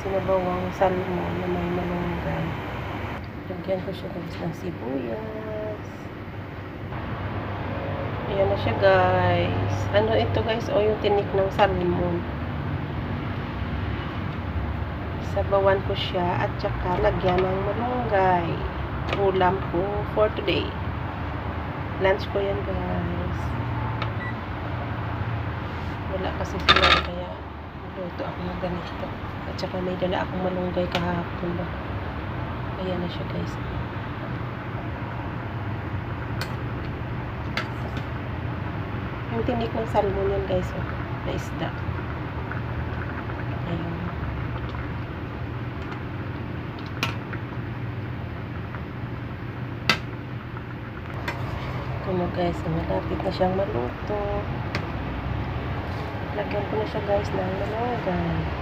sinabawang salmon na may malunggay. Lagyan ko siya guys ng sibuyas. Ayan na siya guys. Ano ito guys? O yung tinik ng salmon. Sabawan ko siya at saka lagyan ng malunggay. Ulam ko for today. Lunch ko yan guys. Wala kasi sila kaya luto ako ng ganito. At saka may dala akong malunggay kahapon ba. Ayan na siya guys. Yung tinik ng salmon yan guys. Oh, na isda. Ayan. Ito na guys. Malapit na siyang maluto. Lagyan ko na siya guys ng malunggay.